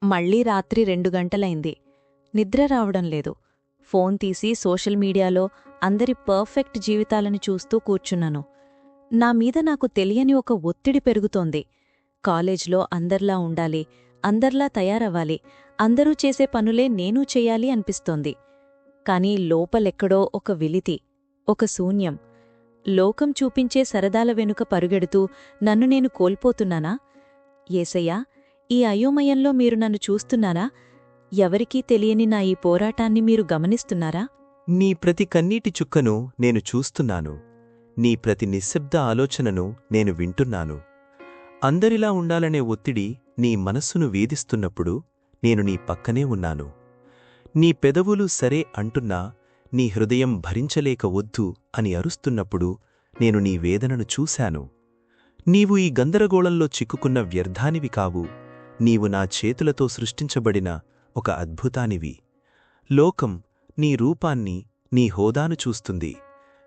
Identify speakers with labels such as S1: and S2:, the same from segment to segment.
S1: మళ్ళీ రాత్రి 2 గంటలైంది. నిద్ర రావడం లేదు. ఫోన్ తీసి సోషల్ మీడియాలో అందరి పర్ఫెక్ట్ జీవితాలను చూస్తూ కూర్చున్నాను. నా మీద నాకు తెలియని ఒక ఒత్తిడి పెరుగుతోంది. కాలేజ్లో అందర్లా ఉండాలి, అందర్లా తయారవ్వాలి, అందరూ చేసే పనులే నేనూ చెయ్యాలి అనిపిస్తోంది. కాని లోపలెక్కడో ఒక విలితి, ఒక శూన్యం. లోకం చూపించే సరదాల వెనుక పరుగెడుతూ నన్ను నేను కోల్పోతున్నానా? యేసయ్యా, ఈ అయోమయంలో మీరు నన్ను చూస్తున్నారా? ఎవరికీ తెలియని నా ఈ పోరాటాన్ని మీరు గమనిస్తున్నారా?
S2: నీ ప్రతి కన్నీటి చుక్కను నేను చూస్తున్నాను. నీ ప్రతి నిశ్శబ్ద ఆలోచనను నేను వింటున్నాను. అందరిలా ఉండాలనే ఒత్తిడి నీ మనస్సును వేధిస్తున్నప్పుడు నేను నీ పక్కనే ఉన్నాను. నీ పెదవులు సరే అంటున్నా నీ హృదయం భరించలేక వద్దు అని అరుస్తున్నప్పుడు నేను నీ వేదనను చూశాను. నీవు ఈ గందరగోళంలో చిక్కుకున్న వ్యర్థానివి కావు. నీవు నా చేతులతో సృష్టించబడిన ఒక అద్భుతానివి. లోకం నీ రూపాన్ని, నీ హోదాను చూస్తుంది,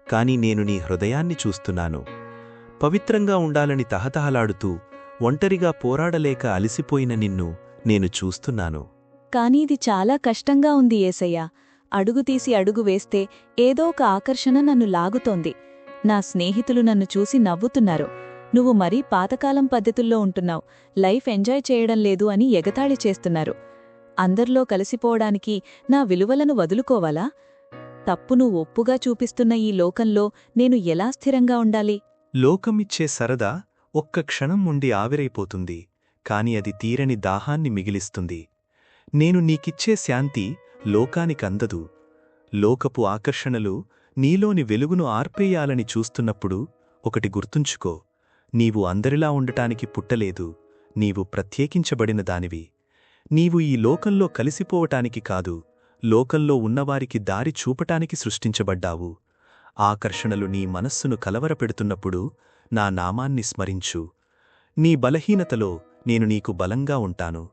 S2: కాని నేను నీ హృదయాన్ని చూస్తున్నాను. పవిత్రంగా ఉండాలని తహతహలాడుతూ ఒంటరిగా పోరాడలేక అలిసిపోయిన నిన్ను నేను చూస్తున్నాను.
S1: కానీ ఇది చాలా కష్టంగా ఉంది యేసయ్యా. అడుగుతీసి అడుగు వేస్తే ఏదో ఒక ఆకర్షణ నన్ను లాగుతోంది. నా స్నేహితులు నన్ను చూసి నవ్వుతున్నారు. నువ్వు మరీ పాతకాలం పద్ధతుల్లో ఉంటున్నావు, లైఫ్ ఎంజాయ్ చేయడం లేదు అని ఎగతాళి చేస్తున్నారు. అందర్లో కలిసిపోవడానికి నా విలువలను వదులుకోవాలా? తప్పును ఒప్పుగా చూపిస్తున్న ఈ లోకంలో నేను ఎలా స్థిరంగా ఉండాలి?
S2: లోకమిచ్చే సరదా ఒక్క క్షణం ఉండి ఆవిరైపోతుంది, కాని అది తీరని దాహాన్ని మిగిలిస్తుంది. నేను నీకిచ్చే శాంతి లోకానికందదు. లోకపు ఆకర్షణలు నీలోని వెలుగును ఆర్పేయాలని చూస్తున్నప్పుడు ఒకటి గుర్తుంచుకో, నీవు అందరిలా ఉండటానికి పుట్టలేదు. నీవు ప్రత్యేకించబడిన దానివి. నీవు ఈ లోకంలో కలిసిపోవటానికి కాదు, లోకంలో ఉన్నవారికి దారి చూపటానికి సృష్టించబడ్డావు. ఆకర్షణలు నీ మనస్సును కలవరపెడుతున్నప్పుడు నా నామాన్ని స్మరించు. నీ బలహీనతలో నేను నీకు బలంగా ఉంటాను.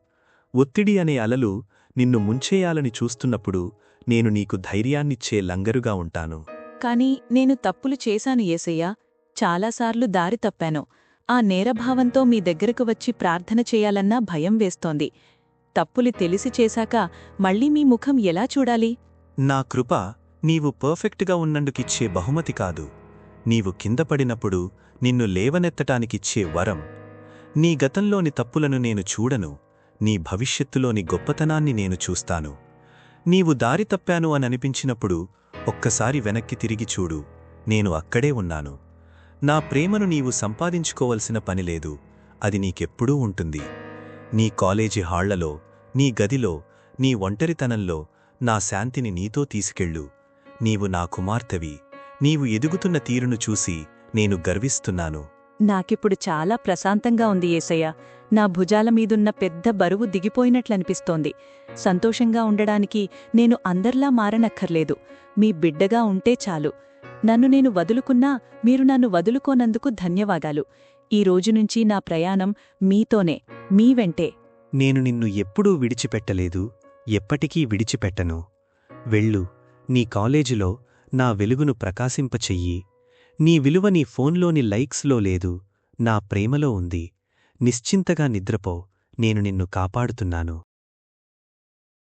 S2: ఒత్తిడి అనే అలలు నిన్ను ముంచేయాలని చూస్తున్నప్పుడు నేను నీకు ధైర్యాన్నిచ్చే లంగరుగా ఉంటాను.
S1: కాని నేను తప్పులు చేశాను యేసయ్యా. చాలాసార్లు దారి తప్పాను. ఆ నేరభావంతో మీ దగ్గరకు వచ్చి ప్రార్థన చేయాలన్నా భయం వేస్తోంది. తప్పులు తెలిసి చేశాక మళ్ళీ మీ ముఖం ఎలా చూడాలి?
S2: నా కృప నీవు పర్ఫెక్ట్గా ఉన్నందుకిచ్చే బహుమతి కాదు, నీవు కిందపడినప్పుడు నిన్ను లేవనెత్తటానికిచ్చే వరం. నీ గతంలోని తప్పులను నేను చూడను, నీ భవిష్యత్తులోని గొప్పతనాన్ని నేను చూస్తాను. నీవు దారి తప్పాను అననిపించినప్పుడు ఒక్కసారి వెనక్కి తిరిగి చూడు, నేను అక్కడే ఉన్నాను. నా ప్రేమను నీవు సంపాదించుకోవలసిన పనిలేదు, అది నీకెప్పుడూ ఉంటుంది. నీ కాలేజీ హాళ్లలో, నీ గదిలో, నీ ఒంటరితనంలో నా శాంతిని నీతో తీసుకెళ్ళు. నీవు నా కుమార్తెవి. నీవు ఎదుగుతున్న తీరును చూసి నేను గర్విస్తున్నాను.
S1: నాకిప్పుడు చాలా ప్రశాంతంగా ఉంది యేసయ్య. నా భుజాల మీదున్న పెద్ద బరువు దిగిపోయినట్లనిపిస్తోంది. సంతోషంగా ఉండడానికి నేను అందర్లా మారనక్కర్లేదు. మీ బిడ్డగా ఉంటే చాలు. నన్ను నేను వదులుకున్నా మీరు నన్ను వదులుకోనందుకు ధన్యవాదాలు. ఈ రోజునుంచి నా ప్రయాణం మీతోనే, మీ వెంటే.
S2: నేను నిన్ను ఎప్పుడూ విడిచిపెట్టలేదు, ఎప్పటికీ విడిచిపెట్టను. వెళ్ళు, నీ కాలేజీలో నా వెలుగును ప్రకాశింపచెయ్యి. నీ విలువ నీ ఫోన్లోని లైక్స్లో లేదు, నా ప్రేమలో ఉంది. నిశ్చింతగా నిద్రపో, నేను నిన్ను కాపాడుతున్నాను.